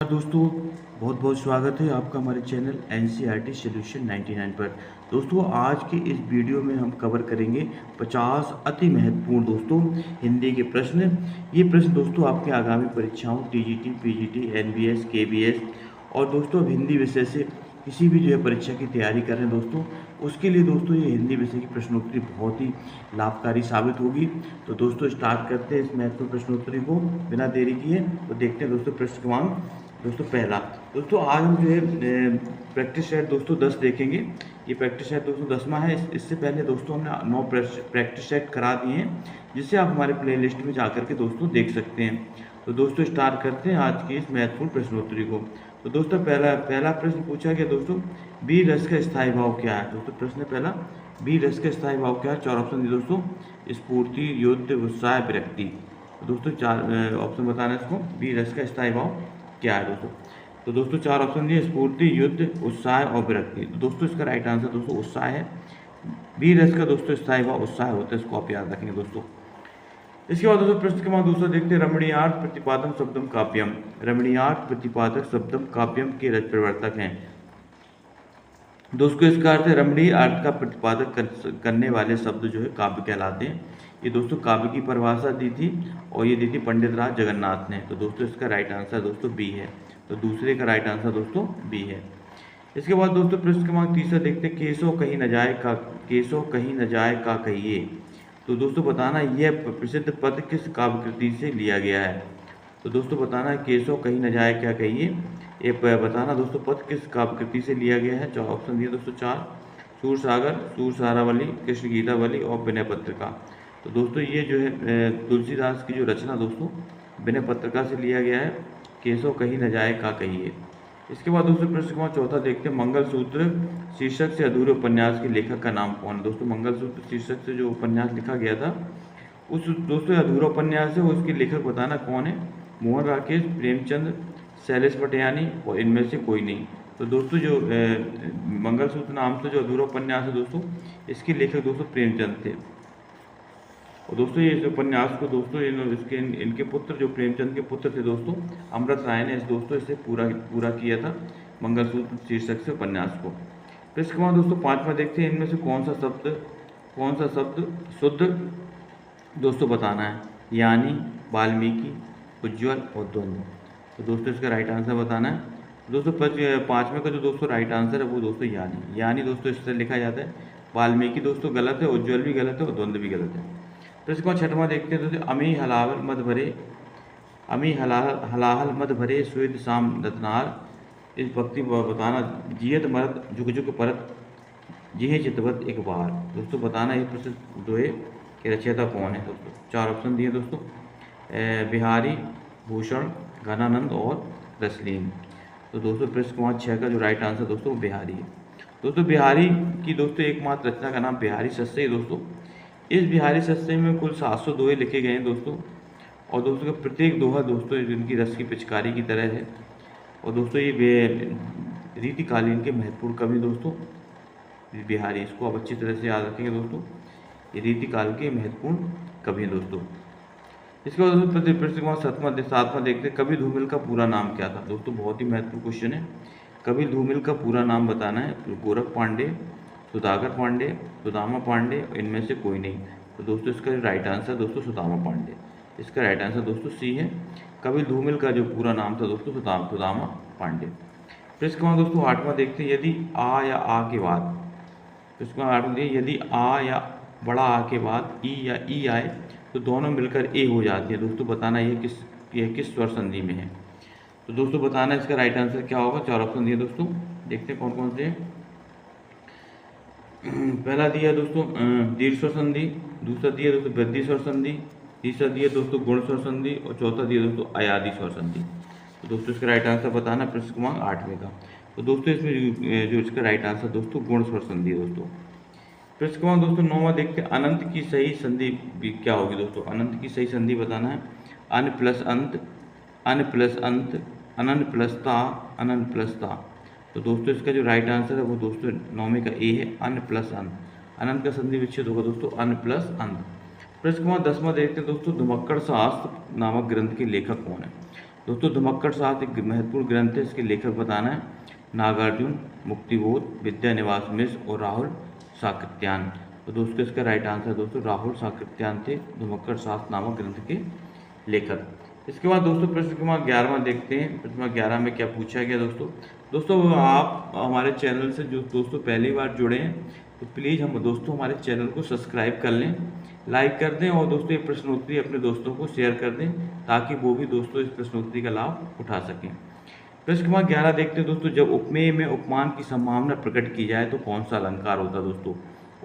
दोस्तों, बहुत बहुत स्वागत है आपका हमारे चैनल एनसीईआरटी सॉल्यूशन 99 पर। दोस्तों, आज के इस वीडियो में हम कवर करेंगे 50 अति महत्वपूर्ण दोस्तों हिंदी के प्रश्न। ये प्रश्न दोस्तों आपके आगामी परीक्षाओं टीजीटी, पीजीटी, एनबीएस, केबीएस और दोस्तों अब हिंदी विषय से किसी भी जो है परीक्षा की तैयारी कर रहे हैं दोस्तों, उसके लिए दोस्तों ये हिंदी विषय की प्रश्नोत्तरी बहुत ही लाभकारी साबित होगी। तो दोस्तों स्टार्ट करते हैं इस महत्वपूर्ण प्रश्नोत्तरी को बिना देरी किए। तो देखते हैं दोस्तों प्रश्न क्रमांक दोस्तों पहला। दोस्तों आज हम जो है प्रैक्टिस सेट दोस्तों 10 देखेंगे। ये प्रैक्टिस सेट दोस्तों 10वां है। इससे पहले दोस्तों हमने 9 प्रैक्टिस सेट करा दिए हैं, जिसे आप हमारे प्ले लिस्ट में जाकर के दोस्तों देख सकते हैं। तो दोस्तों स्टार्ट करते हैं आज की इस महत्वपूर्ण प्रश्नोत्तरी को। तो दोस्तों पहला प्रश्न पूछा गया दोस्तों, बी रस का स्थायी भाव क्या है। दोस्तों प्रश्न पहला, बी रस का स्थायी भाव क्या है। 4 ऑप्शन दिए दोस्तों, स्फूर्ति, युद्ध, उत्साह, विरक्ति। तो दोस्तों 4 ऑप्शन बताना है इसको, बी रस का स्थायी भाव क्या है दोस्तों। तो दोस्तों 4 ऑप्शन दिए, स्फूर्ति, युद्ध, उत्साह और विरक्ति। तो दोस्तों इसका राइट आंसर दोस्तों उत्साह है। बी रस का दोस्तों स्थायी भाव उत्साह होता है, इसको आप याद रखेंगे दोस्तों। इसके बाद दोस्तों प्रश्न क्रमांक दूसरा देखते हैं, रमणीयार्थ प्रतिपादक शब्दम काव्यम। रमणीयार्थ प्रतिपादक शब्दम काव्यम के रच प्रवर्तक हैं। दोस्तों इसका अर्थ है रमणीय अर्थ का प्रतिपादक करने वाले शब्द जो है काव्य कहलाते हैं। ये दोस्तों काव्य की परिभाषा दी थी और ये दी थी पंडित राज जगन्नाथ ने। तो दोस्तों इसका राइट आंसर दोस्तों बी है। तो दूसरे का राइट आंसर दोस्तों बी है। इसके बाद दोस्तों प्रश्न क्रमांक तीसरा देखते हैं, केसो कहीं न जाए का, केसो कहीं न जाए का कहिए। तो दोस्तों बताना यह प्रसिद्ध पद किस काव्य कृति से लिया गया है। तो दोस्तों बताना केसो कहीं न जाए क्या कहिए, ये बताना दोस्तों पद किस काव्य कृति से लिया गया है। 4 ऑप्शन दिए दोस्तों 4, सूरसागर, सूरसारावली, कृष्ण गीतावली और विनय पत्रिका। तो दोस्तों ये जो है तुलसीदास की जो रचना दोस्तों विनय पत्रिका से लिया गया है, केसो कहीं न जाए का कहिए। इसके बाद दोस्तों प्रश्न क्रमांक चौथा देखते हैं, मंगलसूत्र शीर्षक से अधूरे उपन्यास के लेखक का नाम कौन है। दोस्तों मंगलसूत्र शीर्षक से जो उपन्यास लिखा गया था, उस दोस्तों अधूरा उपन्यास है, उसके लेखक बताना कौन है। मोहन राकेश, प्रेमचंद, शैलेश पटियानी और इनमें से कोई नहीं। तो दोस्तों जो मंगलसूत्र नाम से जो अधूरा उपन्यास है दोस्तों, इसके लेखक दोस्तों प्रेमचंद थे। और दोस्तों ये उपन्यास को दोस्तों इनके पुत्र जो प्रेमचंद के पुत्र थे दोस्तों, अमृत राय ने इसे पूरा किया था मंगलसूत्र शीर्षक से उपन्यास को। प्रश्न क्रमांक दोस्तों 5वां देखते हैं, इनमें से कौन सा शब्द शुद्ध दोस्तों बताना है। यानी, वाल्मीकि, उज्ज्वल और द्वंद्व। तो दोस्तों इसका राइट आंसर बताना है। दोस्तों 5वें का जो दोस्तों राइट आंसर है वो दोस्तों यानी दोस्तों इस तरह लिखा जाता है। वाल्मीकि दोस्तों गलत है, उज्ज्वल भी गलत है और द्वंद्व भी गलत है। प्रश्न क्रमांक 6वां देखते हैं दोस्तों, अमी हलाहल मद भरे स्वेद शाम रत्नार। इस भक्ति बताना, जियत मरद झुक झुक परत जिहे चितवत एक बार। दोस्तों बताना ये प्रसिद्ध दोहे के रचयिता कौन है। दोस्तों 4 ऑप्शन दिए दोस्तों, बिहारी, भूषण, घनानंद और रसलीन। तो दोस्तों प्रश्न क्रमांक 6 का जो राइट आंसर दोस्तों बिहारी है। दोस्तों बिहारी की दोस्तों एकमात्र रचना का नाम बिहारी सस्से है दोस्तों। इस बिहारी सस्से में कुल 700 दोहे लिखे गए हैं दोस्तों। और दोस्तों का प्रत्येक दोहा दोस्तों जिनकी रस की पिचकारी की तरह है। और दोस्तों ये रीतिकालीन के महत्वपूर्ण कवि दोस्तों बिहारी, इसको आप अच्छी तरह से याद रखेंगे दोस्तों। ये रीतिकाल के महत्वपूर्ण कवि हैं दोस्तों। इसके बाद दोस्तों प्रश्न क्रमांक 7वां देखते हैं, कवि धूमिल का पूरा नाम क्या था। दोस्तों बहुत ही महत्वपूर्ण क्वेश्चन है। कवि धूमिल का पूरा नाम बताना है। गोरख पांडे, सुधाकर पांडे, सुदामा पांडे, इनमें से कोई नहीं। तो दोस्तों इसका राइट आंसर दोस्तों सुदामा पांडे। इसका राइट आंसर दोस्तों सी है। कवि धूमिल का जो पूरा नाम था दोस्तों सुदामा पांडे। प्रश्न क्रमांक दोस्तों 8वां देखते हैं, यदि आ या आ के बाद, प्रश्न क्रमांक 8वां देखिए, यदि आ या बड़ा आ के बाद ई या ई आए तो दोनों मिलकर ए हो जाती है। दोस्तों बताना यह किस स्वर संधि में है। तो दोस्तों बताना इसका राइट आंसर क्या होगा। 4 ऑप्शन दिए दोस्तों, देखते हैं कौन कौन से हैं। पहला दिया दोस्तों दीर्घ स्वर संधि, दूसरा दिया दोस्तों वृद्धि स्वर संधि, तीसरा दिया दोस्तों गुण स्वर संधि और चौथा दिया दोस्तों अयादि स्वर संधि। तो दोस्तों इसका राइट आंसर बताना प्रश्न क्रमांक 8वें का। तो दोस्तों इसमें जो इसका राइट आंसर दोस्तों गुण स्वर संधि दोस्तों। प्रश्न क्रमांक दोस्तों 9वां देखते हैं, अनंत की सही संधि क्या होगी। दोस्तों अनंत की सही संधि बताना है। अन प्लस अंत, अन प्लस अंत, अनंत प्लस ता, अनंत प्लस ता। तो दोस्तों इसका जो राइट आंसर है वो दोस्तों 9वें का ए है, अन प्लस अंत। अनंत का संधि विच्छेद होगा दोस्तों अन प्लस अंत। प्रश्न क्रमांक 10वां देखते हैं दोस्तों, धुमक्कड़ शास्त्र नामक ग्रंथ के लेखक कौन है। दोस्तों धुमक्कड़ साहब एक महत्वपूर्ण ग्रंथ है, इसके लेखक बताना है नागार्जुन, मुक्तिबोध, विद्यानिवास मिश्र और राहुल साकृत्यायन। तो दोस्तों इसका राइट आंसर दोस्तों राहुल साकृत्यायन थे धुमक्कड़ साहब नामक ग्रंथ के लेखक। इसके बाद दोस्तों प्रश्न क्रमांक 11वां देखते हैं। प्रश्न क्रमांक 11 में क्या पूछा गया दोस्तों। दोस्तों आप हमारे चैनल से जो दोस्तों पहली बार जुड़े हैं तो प्लीज़ हम दोस्तों हमारे चैनल को सब्सक्राइब कर लें, लाइक कर दें और दोस्तों ये प्रश्नोत्तरी अपने दोस्तों को शेयर कर दें ताकि वो भी दोस्तों इस प्रश्नोत्तरी का लाभ उठा सकें। प्रश्न क्रमांक 11 देखते हैं दोस्तों, जब उपमेय में उपमान की संभावना प्रकट की जाए तो कौन सा अलंकार होता है दोस्तों।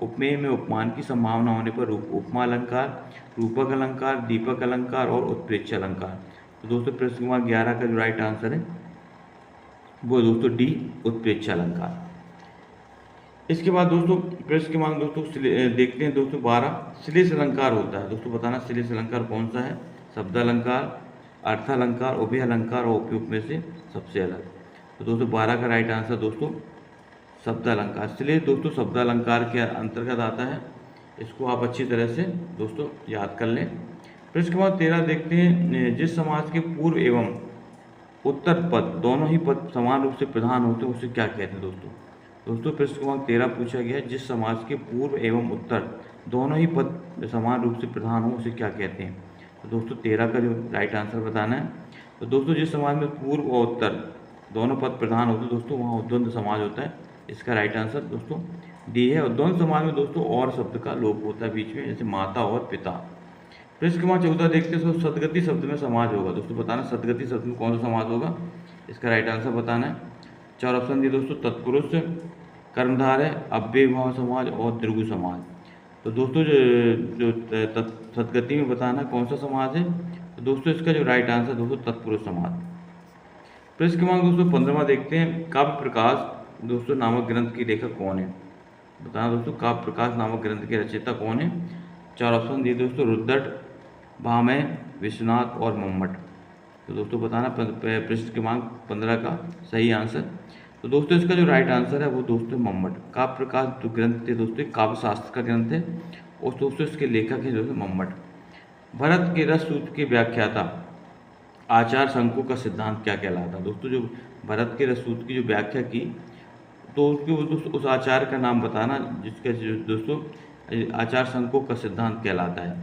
उपमेय में उपमान की संभावना होने पर उपमा अलंकार, रूपक अलंकार, दीपक अलंकार और उत्प्रेक्ष्य अलंकार। तो दोस्तों प्रश्न क्रमांक 11 का जो राइट आंसर है वो दोस्तों डी उत्प्रेक्ष्य अलंकार। इसके बाद दोस्तों प्रश्न क्रमांक दोस्तों देखते हैं दोस्तों 12, श्लेष अलंकार होता है दोस्तों बताना श्लेष अलंकार कौन सा है। शब्द अलंकार, अर्थ अलंकार, उभय अलंकार और उपयुक्त में से सबसे अलग। तो दोस्तों 12 का राइट आंसर दोस्तों शब्द अलंकार। श्लेष दोस्तों शब्द अलंकार के अंतर्गत आता है, इसको आप अच्छी तरह से दोस्तों याद कर लें। प्रश्न क्रमांक 13 देखते हैं, जिस समाज के पूर्व एवं उत्तर पद दोनों ही पद समान रूप से प्रधान होते हैं उसे क्या कहते हैं दोस्तों। दोस्तों प्रश्न क्रमांक 13 पूछा गया है, जिस समाज के पूर्व एवं उत्तर दोनों ही पद समान रूप से प्रधान हो उसे क्या कहते हैं। तो दोस्तों 13 का जो राइट आंसर बताना है। तो दोस्तों जिस समाज में पूर्व और उत्तर दोनों पद प्रधान होते हैं दोस्तों वहाँ उद्वंद समाज होता है, इसका राइट आंसर दोस्तों डी है। उद्वंद समाज में दोस्तों और शब्द का लोप होता है बीच में, जैसे माता और पिता। प्रश्न क्रमांक 14 देखते हैं, सदगति शब्द में समाज होगा दोस्तों बताना सदगति शब्द में कौन सा समाज होगा, इसका राइट आंसर बताना है। 4 ऑप्शन दिए दोस्तों, तत्पुरुष, कर्मधारय, अव्ययभाव समाज और द्विगु समाज। तो दोस्तों जो सदगति में बताना कौन सा समाज है, तो दोस्तों इसका जो राइट आंसर दोस्तों तत्पुरुष समाज। प्रश्न क्रमांक दोस्तों 15वां देखते हैं, काव्य प्रकाश दोस्तों नामक ग्रंथ के लेखक कौन है। बताना दोस्तों काव्य प्रकाश नामक ग्रंथ के रचयिता कौन है। 4 ऑप्शन दिए दोस्तों, रुद्रट, भामह, विश्वनाथ और मम्मट। तो दोस्तों बताना प्रश्न क्रमांक 15 का सही आंसर। तो दोस्तों इसका जो राइट आंसर है वो दोस्तों मम्मट। काव्य प्रकाश जो ग्रंथ थे दोस्तों काव्य शास्त्र का ग्रंथ है और दोस्तों इसके लेखक हैं दोस्तों मम्मट। भरत के रस सूत्र के व्याख्याता आचार शंकु का सिद्धांत क्या कहलाता है। दोस्तों जो भरत के रस सूत्र की जो व्याख्या की तो उसके उस आचार का नाम बताना जिसका दोस्तों आचार शंकु का सिद्धांत कहलाता है।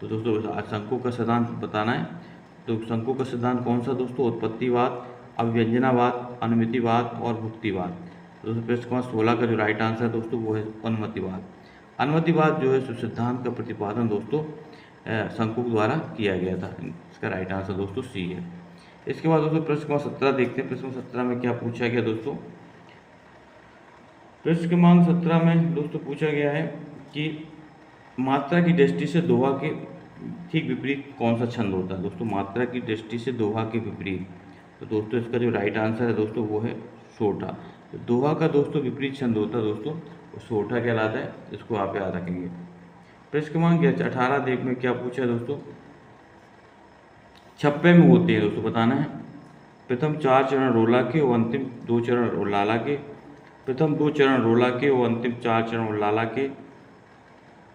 तो दोस्तों शंकु का सिद्धांत बताना है। तो शंकु का सिद्धांत कौन सा दोस्तों, उत्पत्तिवाद, अव्यंजनावाद, अनुमितिवाद और भुक्तिवाद। दोस्तों प्रश्न क्रमांक 16 का जो राइट आंसर है दोस्तों वो है अनुमतिवाद। अनुमतिवाद जो है सिद्धांत का प्रतिपादन दोस्तों शंकु द्वारा किया गया था, इसका राइट आंसर दोस्तों सी है। इसके बाद दोस्तों प्रश्न क्रमांक 17 देखते हैं। प्रश्न 17 में क्या पूछा गया दोस्तों। प्रश्न क्रमांक 17 में दोस्तों पूछा गया है कि मात्रा की दृष्टि से दोहा के ठीक विपरीत कौन सा छंद होता है। दोस्तों मात्रा की दृष्टि से दोहा के विपरीत, तो दोस्तों इसका जो राइट आंसर है दोस्तों वो है सोठा। तो दोहा का दोस्तों विपरीत छंद होता है दोस्तों वो सोठा कहलाता है, इसको आप याद रखेंगे। प्रश्न क्रमांक 18 देख में क्या पूछा है दोस्तों, छप्पे में होते हैं दोस्तों बताना है। प्रथम 4 चरण रोला के और अंतिम 2 चरण उल्लाला के, प्रथम 2 चरण रोला के और अंतिम 4 चरण उल्लाला के,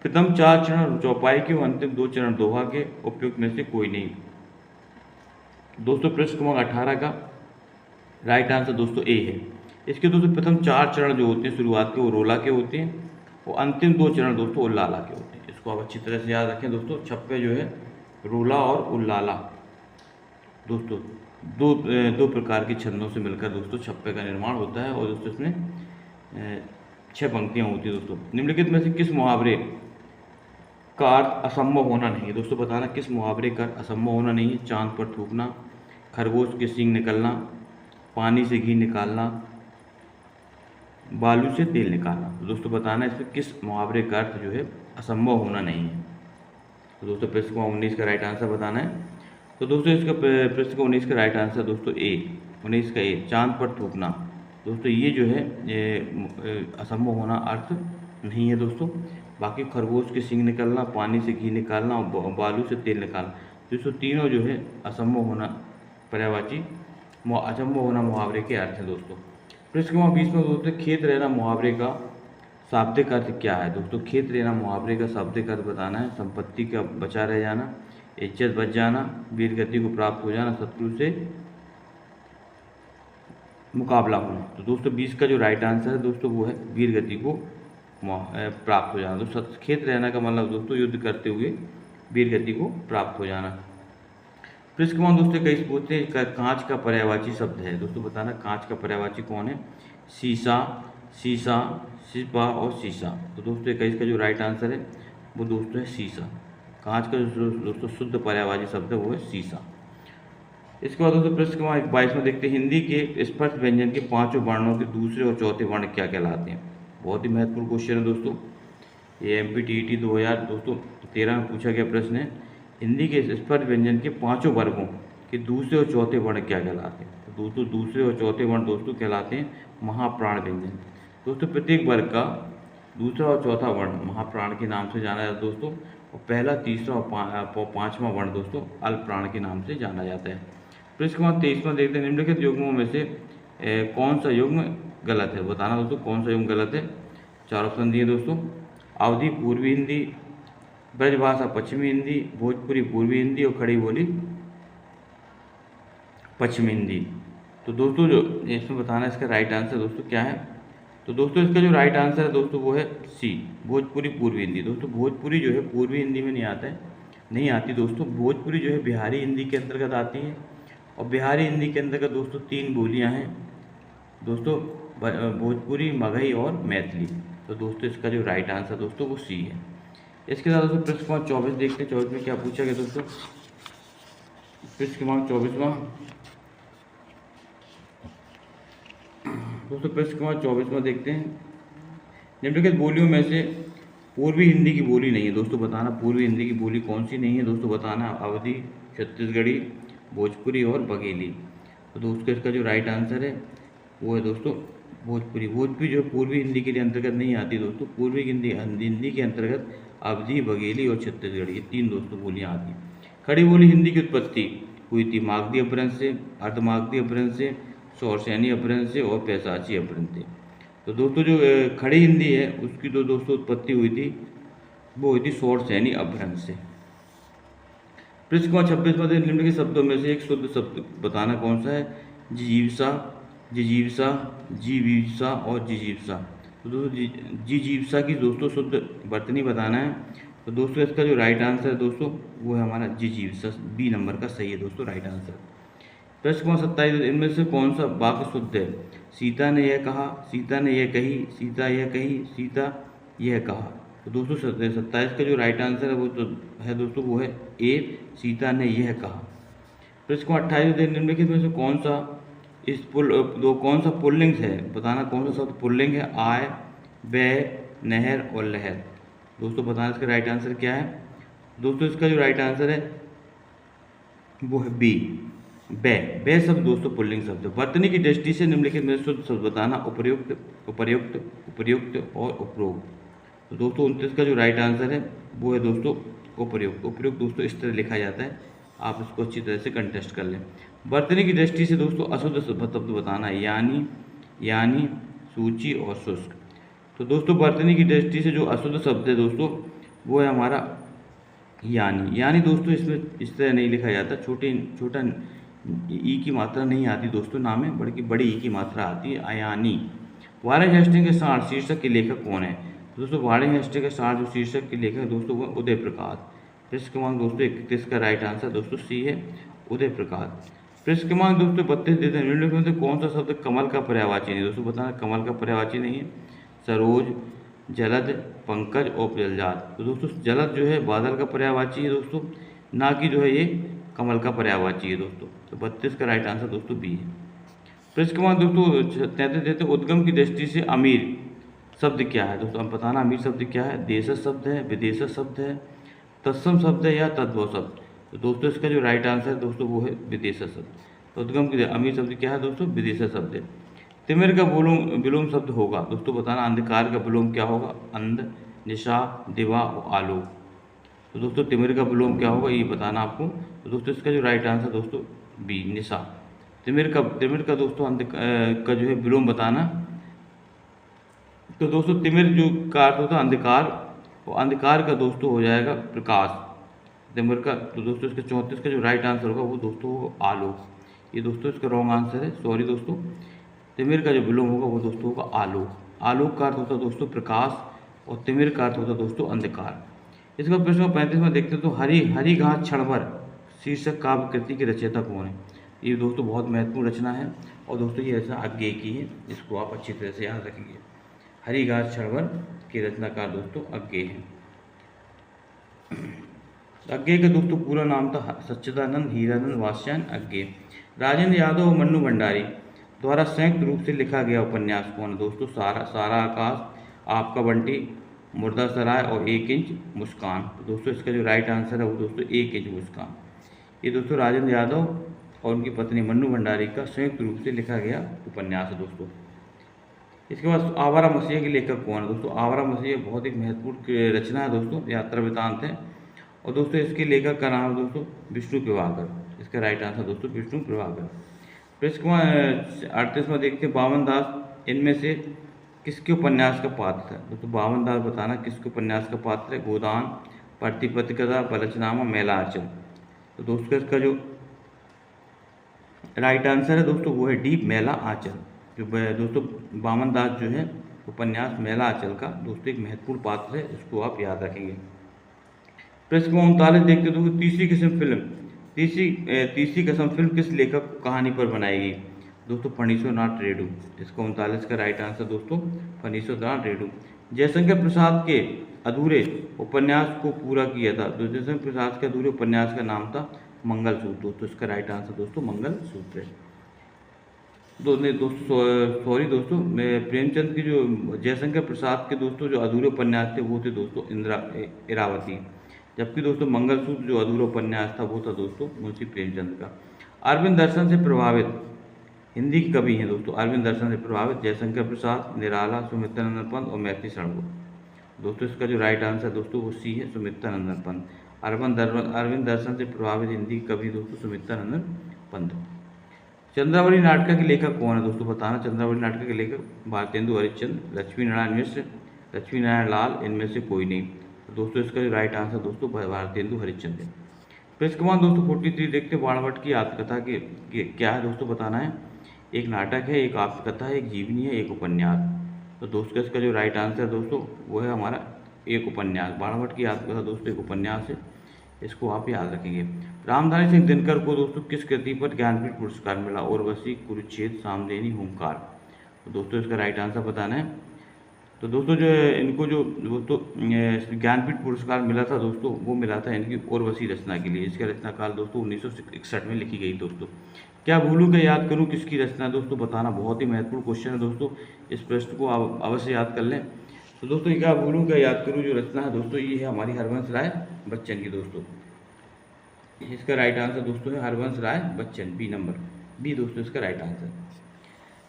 प्रथम 4 चरण चौपाई के और अंतिम 2 चरण दोहा के, उपयुक्त में से कोई नहीं। दोस्तों प्रश्न क्रमांक 18 का राइट आंसर दोस्तों ए है। इसके दोस्तों प्रथम 4 चरण जो होते हैं शुरुआत के वो रोला के होते हैं और अंतिम 2 चरण दोस्तों उल्लाला के होते हैं, इसको आप अच्छी तरह से याद रखें दोस्तों। छप्पे जो है रोला और उल्लाला दोस्तों दो प्रकार के छंदों से मिलकर दोस्तों छप्पे का निर्माण होता है और दोस्तों इसमें 6 पंक्तियाँ होती हैं दोस्तों। निम्नलिखित में से किस मुहावरे का अर्थ असंभव होना नहीं है। दोस्तों बताना किस मुहावरे का असंभव होना नहीं है। चांद पर थूकना, खरगोश के सींग निकलना, पानी से घी निकालना, बालू से तेल निकालना। तो दोस्तों बताना इसमें किस मुहावरे का अर्थ जो है असंभव होना नहीं है। तो दोस्तों प्रश्न को 19 का राइट आंसर बताना है। तो दोस्तों इसका प्रश्न को 19 का राइट आंसर दोस्तों ए, 19 का ए, चांद पर थूकना। दोस्तों ये जो है असंभव होना अर्थ नहीं है दोस्तों। बाकी खरगोश के सींग निकलना, पानी से घी निकालना और बालू से तेल निकालना, दोस्तों तीनों जो है असंभव होना पर्यायवाची असंभव होना मुहावरे के अर्थ है दोस्तों। प्रश्न क्रमांक 20 में दोस्तों खेत रहना मुहावरे का शाब्दिक अर्थ क्या है। दोस्तों खेत रहना मुहावरे का शाब्दिक अर्थ बताना है। संपत्ति का बचा रह जाना, इज्जत बच जाना, वीर गति को प्राप्त हो जाना, शत्रु से मुकाबला होना। तो दोस्तों 20 का जो राइट आंसर है दोस्तों वो है वीर गति को प्राप्त हो जाना। तो सचेत रहना का मतलब दोस्तों युद्ध करते हुए वीर गति को प्राप्त हो जाना। फिर इसके बाद दोस्तों कई पूछते हैं कांच का पर्यायवाची शब्द है, दोस्तों बताना कांच का पर्यायवाची कौन है। शीशा, शीशा, सिपा और शीशा। तो दोस्तों 21 का जो राइट आंसर है वो दोस्तों है शीशा। कांच का जो दोस्तों शुद्ध पर्यायवाची शब्द है वो है शीशा। इसके बाद दोस्तों प्रश्न क्रमांक 22 में देखते हैं हिंदी के स्पर्श व्यंजन के पांचों वर्णों के दूसरे और चौथे वर्ण क्या कहलाते हैं। बहुत ही महत्वपूर्ण क्वेश्चन है दोस्तों, ये MPTET 2013 में पूछा गया प्रश्न है। हिंदी के स्पर्श व्यंजन के पांचों वर्गों के दूसरे और चौथे वर्ण क्या कहलाते हैं। तो दोस्तों दूसरे और चौथे वर्ण दोस्तों कहलाते हैं महाप्राण व्यंजन। दोस्तों प्रत्येक वर्ग का दूसरा और चौथा वर्ण महाप्राण के नाम से जाना जाता है दोस्तों, और पहला, तीसरा और पांचवा वर्ण दोस्तों अल्पप्राण के नाम से जाना जाता है। फिर इसके बाद 23वां देखते हैं निम्नलिखित युग्मों में से कौन सा युग्म गलत है। बताना दोस्तों कौन सा युग्म गलत है। 4 ऑप्शन दिए दोस्तों, अवधी पूर्वी हिंदी, ब्रजभाषा पश्चिमी हिंदी, भोजपुरी पूर्वी हिंदी और खड़ी बोली पश्चिमी हिंदी। तो दोस्तों जो इसमें बताना इसका राइट आंसर दोस्तों क्या है। तो दोस्तों इसका जो राइट आंसर है दोस्तों वो है सी, भोजपुरी पूर्वी हिंदी। दोस्तों भोजपुरी जो है पूर्वी हिंदी में नहीं आता है, नहीं आती दोस्तों। भोजपुरी जो है बिहारी हिंदी के अंतर्गत आती है, और बिहारी हिंदी के अंतर्गत दोस्तों 3 बोलियां हैं दोस्तों, भोजपुरी, मगही और मैथिली। तो दोस्तों इसका जो राइट आंसर दोस्तों वो सी है। इसके साथ दोस्तों प्रश्न क्रमांक 24 देखते हैं। 24 में क्या पूछा गया दोस्तों। प्रश्न क्रमांक 24वां दोस्तों, प्रश्न क्रमांक 24वां देखते हैं। निम्नलिखित बोलियों में से पूर्वी हिंदी की बोली नहीं है। दोस्तों बताना पूर्वी हिंदी की बोली कौन सी नहीं है। दोस्तों बताना अवधी, छत्तीसगढ़ी, भोजपुरी और बघेली। तो दोस्तों इसका जो राइट आंसर है वो है दोस्तों भोजपुरी। भोजपुरी जो पूर्वी हिंदी के लिए अंतर्गत नहीं आती दोस्तों। पूर्वी हिंदी के अंतर्गत अवधी, बघेली और छत्तीसगढ़ी, ये 3 दोस्तों बोलियां आती। खड़ी बोली हिंदी की उत्पत्ति हुई थी मागधी अपभ्रंश से, अर्धमागधी अपभ्रंश से, सौरसैनी अपभ्रंश से और पैशाची अपभ्रंश से। तो दोस्तों जो खड़ी हिंदी है उसकी तो दोस्तों उत्पत्ति हुई थी, वो हुई थी सौरसैनी अपभ्रंश से। पृष्ठ क्रमांक 26 में निम्नलिखित शब्दों में से एक शुद्ध शब्द बताना कौन सा है। जिजीविषा, जिजीविषा, जीविषा और जिजीविषा। तो दोस्तों जिजीविषा की दोस्तों शुद्ध वर्तनी बताना है। तो दोस्तों इसका जो राइट आंसर है दोस्तों वो है हमारा जिजीविषा, बी नंबर का सही है दोस्तों राइट आंसर। प्रश्न क्रमांक 27, इनमें से कौन सा वाक्य शुद्ध है। सीता ने यह कहा, सीता ने यह कही, सीता यह कही, सीता यह कहा। तो दोस्तों 27 का जो राइट आंसर है वो तो है दोस्तों वो है ए, सीता ने यह कहा। प्रश्न क्रमांक 28, निम्नलिखित में से कौन सा कौन सा पुल्लिंग है। बताना कौन सा शब्द पुल्लिंग है। आय, वह, नहर और लहर। दोस्तों बताना इसका राइट आंसर क्या है। दोस्तों इसका जो राइट आंसर है वो है बी, वे शब्द दोस्तों पुल्लिंग शब्द। वर्तनी की दृष्टि से निम्नलिखित में शुद्ध शब्द बताना। उपर्युक्त, उपर्युक्त, उपर्युक्त और उपरोक्त। तो दोस्तों 29 का जो राइट आंसर है वो है दोस्तों उपर्युक्त। उपर्युक्त दोस्तों इस तरह लिखा जाता है, आप इसको अच्छी तरह से कंटेस्ट कर लें। वर्तनी की दृष्टि से दोस्तों अशुद्ध शब्द बताना है। यानी, सूची और शुष्क। तो दोस्तों वर्तनी की दृष्टि से जो अशुद्ध शब्द है दोस्तों वो है हमारा यानी दोस्तों इसमें इस तरह नहीं लिखा जाता। छोटा ई की मात्रा नहीं आती दोस्तों नाम में, बल्कि बड़ी ई की मात्रा आती है अयानी। वारेन हेस्टिंग के सार शीर्षक के लेखक कौन है। दोस्तों वारेन हेस्टिंग के सार जो शीर्षक के लेखक दोस्तों वो उदय प्रकाश। प्रश्न क्रमांक दोस्तों 31 का राइट आंसर दोस्तों सी है, उदय प्रकाश। प्रश्न क्रमांक दोस्तों 32 देते हैं। निम्नलिखित में से कौन सा शब्द कमल का पर्यायवाची नहीं। दोस्तों बताना कमल का पर्यायवाची नहीं है। सरोज, जलद, पंकज और जलजात। तो दोस्तों जलद जो है बादल का पर्यायवाची है दोस्तों, ना कि जो है ये कमल का पर्यायवाची है दोस्तों। तो 32 का राइट आंसर दोस्तों बी है। प्रश्न क्रमांक दोस्तों 33 देते उद्गम की दृष्टि से अमीर शब्द क्या है। दोस्तों हम बताना अमीर शब्द क्या है। देशज शब्द है, विदेशज शब्द है, तत्सम शब्द है या तद्भव शब्द। तो दोस्तों इसका जो राइट आंसर है दोस्तों वो है विदेशज शब्द। तो उद्गम की अमीर शब्द क्या है दोस्तों, विदेशज शब्द है। तिमिर का विलोम शब्द होगा। दोस्तों बताना अंधकार का विलोम क्या होगा। अंध, निशा, दिवा और आलोक। तो दोस्तों तिमिर का विलोम क्या होगा ये बताना आपको। तो दोस्तों इसका जो राइट आंसर दोस्तों बी, निशा। तिमिर का दोस्तों का जो है विलोम बताना। तो दोस्तों तिमिर जो का अर्थ होता है अंधकार, और अंधकार का दोस्तों हो जाएगा प्रकाश। तिमिर का, तो दोस्तों इसका 34 का जो राइट आंसर होगा वो दोस्तों होगा आलोक। ये दोस्तों इसका रॉन्ग आंसर है, सॉरी दोस्तों। तिमिर का जो विलोम होगा वो दोस्तों होगा आलोक। आलोक का अर्थ होता है दोस्तों प्रकाश, और तिमिर का अर्थ होता है दोस्तों अंधकार। इसके बाद प्रश्न 35 में देखते हैं, तो हरि हरि घास क्षणभर शीर्षक काव्य कृति की रचयिता कौन है। ये दोस्तों बहुत महत्वपूर्ण रचना है, और दोस्तों ये रचना अज्ञेय की है, इसको आप अच्छी तरह से याद रखेंगे। हरि घास क्षणभर के रचनाकार दोस्तों अज्ञेय है। अज्ञेय का दोस्तों पूरा नाम था सच्चिदानंद हीरानंद वात्स्यायन अज्ञेय। राजेंद्र यादव और मन्नू भंडारी द्वारा संयुक्त रूप से लिखा गया उपन्यास कौन है। दोस्तों सारा सारा आकाश, आपका बंटी, मुर्दा सराय और 1 इंच मुस्कान। तो दोस्तों इसका जो राइट आंसर है वो दोस्तों 1 इंच मुस्कान। ये दोस्तों राजेंद्र यादव और उनकी पत्नी मन्नू भंडारी का संयुक्त रूप से लिखा गया उपन्यास है दोस्तों। इसके बाद आवारा मसीहा के लेखक कौन है। दोस्तों आवारा मसीहा बहुत एक महत्वपूर्ण रचना है दोस्तों, यात्रा वृतांत है, और दोस्तों इसके लेखक का नाम है दोस्तों विष्णु प्रभाकर। इसका राइट आंसर दोस्तों विष्णु प्रभाकर। फिर इसके बाद 38 में देखते हैं, बावन दास इनमें से किसके उपन्यास का पात्र है। दोस्तों बावन दास बताना किसके उपन्यास का पात्र है। गोदान, प्रतिपत्तिकथा, बलचनामा, मेला आंचल। तो दोस्तों इसका जो राइट आंसर है दोस्तों वो है डी, मेला आंचल। जो दोस्तों बामन दास जो है उपन्यास मेला आंचल का दोस्तों एक महत्वपूर्ण पात्र है, इसको आप याद रखेंगे। प्रश्न 39 देखते हो, तीसरी किस्म फिल्म तीसरी कसम फिल्म किस लेखक कहानी पर बनाई गई। दोस्तों फणीश्वरनाथ रेणु। इसका 39 का राइट आंसर दोस्तों फणीश्वरनाथ रेणु। जयशंकर प्रसाद के अधूरे उपन्यास को पूरा किया था। तो जयशंकर प्रसाद के अधूरे उपन्यास का नाम था मंगलसूत्र। तो इसका राइट आंसर दोस्तों मंगलसूत्र है। दोस्तों सॉरी दोस्तों, मैं प्रेमचंद की जो जयशंकर प्रसाद के दोस्तों जो अधूरे उपन्यास थे वो थे दोस्तों इरावती, जबकि दोस्तों मंगलसूत्र जो अधूरा उपन्यास था वो था दोस्तों मुंशी प्रेमचंद का। अरविंद दर्शन से प्रभावित हिंदी के कवि हैं दोस्तों। अरविंद दर्शन से प्रभावित जयशंकर प्रसाद, निराला, सुमित्रानंद पंत और मैथिली शरण। दोस्तों इसका जो राइट आंसर दोस्तों वो सी है, सुमित्रानंदन पंत। अरविंद दर्शन से प्रभावित हिंदी के कवि दोस्तों सुमित्रानंदन पंत। चंद्रावली नाटक के लेखक कौन है दोस्तों बताना। चंद्रावली नाटक के लेखक भारतेंदु हरिश्चंद्र, लक्ष्मी नारायण मिश्र, लक्ष्मी नारायण लाल, इनमें से कोई नहीं। तो दोस्तों इसका जो राइट आंसर दोस्तों भारतेंदु हरिश्चंद्र। फिर इसके बाद दोस्तों 43 देखते हैं, बाणभट्ट की आत्मकथा के क्या है दोस्तों बताना है। एक नाटक है, एक आत्मकथा है, एक जीवनी है, एक उपन्यास। तो दोस्तों इसका जो राइट आंसर दोस्तों वो है हमारा एक उपन्यास। बाणभट्ट की आत्मकथा दोस्तों एक उपन्यास है, इसको आप याद रखेंगे। रामधारी सिंह दिनकर को दोस्तों किस कृति पर ज्ञानपीठ पुरस्कार मिला। उर्वशी, कुरुक्षेत्र, सामदेनी, हुंकार। तो दोस्तों इसका राइट आंसर बताना है। तो दोस्तों जो है इनको जो दोस्तों ज्ञानपीठ पुरस्कार मिला था दोस्तों वो मिला था इनकी उर्वशी रचना के लिए। इसका रचनाकाल दोस्तों 1961 में लिखी गई दोस्तों। क्या भूलूं क्या याद करूं किसकी रचना दोस्तों बताना, बहुत ही महत्वपूर्ण क्वेश्चन है दोस्तों, इस प्रश्न को आप अवश्य याद कर लें। तो दोस्तों क्या भूलूं क्या याद करूं जो रचना है दोस्तों ये है हमारी हरवंश राय बच्चन की दोस्तों। इसका राइट आंसर दोस्तों है Harvansh Rai Bachchan, B number, B दोस्तों इसका राइट आंसर।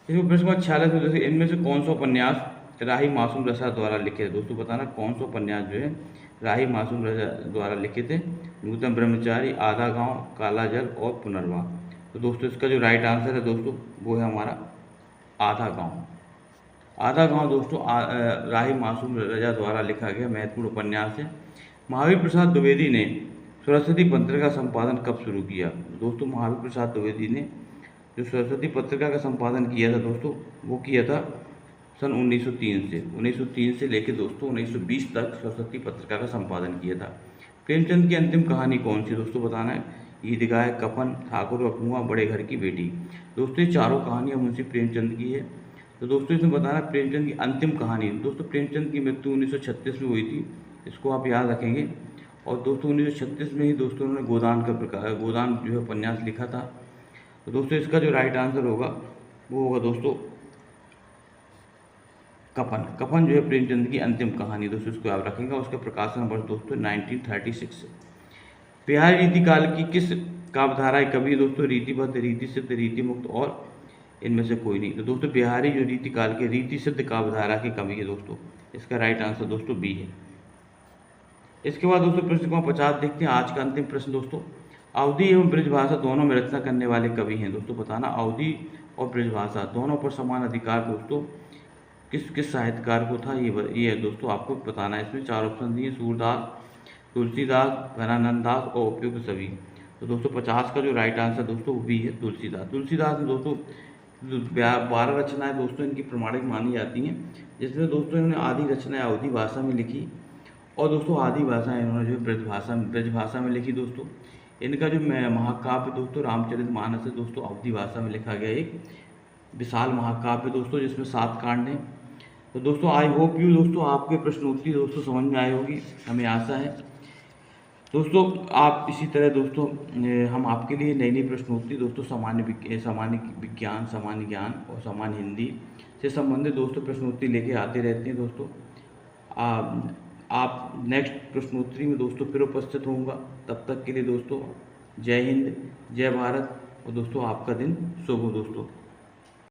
इसमें प्रश्न 46 में दोस्तों इनमें से कौन सा उपन्यास राही मासूम रसा द्वारा लिखे थे। दोस्तों बताना कौन सा उपन्यास जो है राही मासूम रसा द्वारा लिखे थे। नूतन ब्रह्मचारी, आधा गांव, काला जल और पुनर्वास। तो दोस्तों इसका जो राइट आंसर है दोस्तों वो है हमारा आधा गांव। आधा गांव दोस्तों राही मासूम रजा द्वारा लिखा गया महत्वपूर्ण उपन्यास है। महावीर प्रसाद द्विवेदी ने सरस्वती पत्रिका का संपादन कब शुरू किया। दोस्तों महावीर प्रसाद द्विवेदी ने जो सरस्वती पत्रिका का संपादन किया था दोस्तों वो किया था सन 1903 से लेकर दोस्तों 1920 तक सरस्वती पत्रिका का संपादन किया था। प्रेमचंद की अंतिम कहानी कौन सी दोस्तों बताना है। ईदगाह, कफन, ठाकुर व कुआं, बड़े घर की बेटी। दोस्तों ये चारों कहानियाँ मुंशी प्रेमचंद की है। तो दोस्तों इसमें बताना प्रेमचंद की अंतिम कहानी। दोस्तों प्रेमचंद की मृत्यु 1936 में हुई थी, इसको आप याद रखेंगे। और दोस्तों 1936 में ही दोस्तों उन्होंने गोदान जो है उपन्यास लिखा था। तो दोस्तों इसका जो राइट आंसर होगा वो होगा दोस्तों कफन। कफन जो है प्रेमचंद की अंतिम कहानी दोस्तों, इसको याद रखेंगे। उसका प्रकाशन वर्ष दोस्तों 1936। बिहारी रीति काल की किस काव्यधारा कवि दोस्तों रीतिबद्ध, रीति सिद्ध, रीति मुक्त और इनमें से कोई नहीं। तो दोस्तों बिहारी जो रीति काल के रीति सिद्ध काव्यधारा के कवि है दोस्तों, इसका राइट आंसर दोस्तों बी है। इसके बाद दोस्तों प्रश्न को 50 देखते हैं। आज का अंतिम प्रश्न दोस्तों, अवधी एवं ब्रजभाषा दोनों में रचना करने वाले कवि हैं दोस्तों बताना। अवधी और ब्रजभाषा दोनों पर समान अधिकार दोस्तों किस किस साहित्यकार को था ये दोस्तों आपको बताना है। इसमें 4 ऑप्शन दिए, सूरदास, तुलसीदास, धनानंद दास और उपयुक्त सभी। तो दोस्तों 50 का जो राइट आंसर दोस्तों वो बी है, तुलसीदास। तुलसीदास ने दोस्तों 12 रचनाएं दोस्तों इनकी प्रमाणिक मानी जाती हैं, जिसमें दोस्तों इन्होंने आधी रचनाएं अवधी भाषा में लिखी और दोस्तों आधी भाषा इन्होंने जो ब्रज भाषा में लिखी दोस्तों। इनका जो महाकाव्य दोस्तों रामचरितमानस है दोस्तों, अवधी भाषा में लिखा गया एक विशाल महाकाव्य दोस्तों, जिसमें 7 कांड हैं। तो दोस्तों आई होप यू दोस्तों आपके प्रश्नोत्तरी दोस्तों समझ में आए होगी, हमें आशा है। दोस्तों आप इसी तरह दोस्तों हम आपके लिए नई नई प्रश्नोत्तरी दोस्तों सामान्य विज्ञान, सामान्य ज्ञान और सामान्य हिंदी से संबंधित दोस्तों प्रश्नोत्तरी लेके आते रहते हैं दोस्तों। आप नेक्स्ट प्रश्नोत्तरी में दोस्तों फिर उपस्थित होऊंगा। तब तक के लिए दोस्तों जय हिंद, जय भारत और दोस्तों आपका दिन शुभ हो दोस्तों।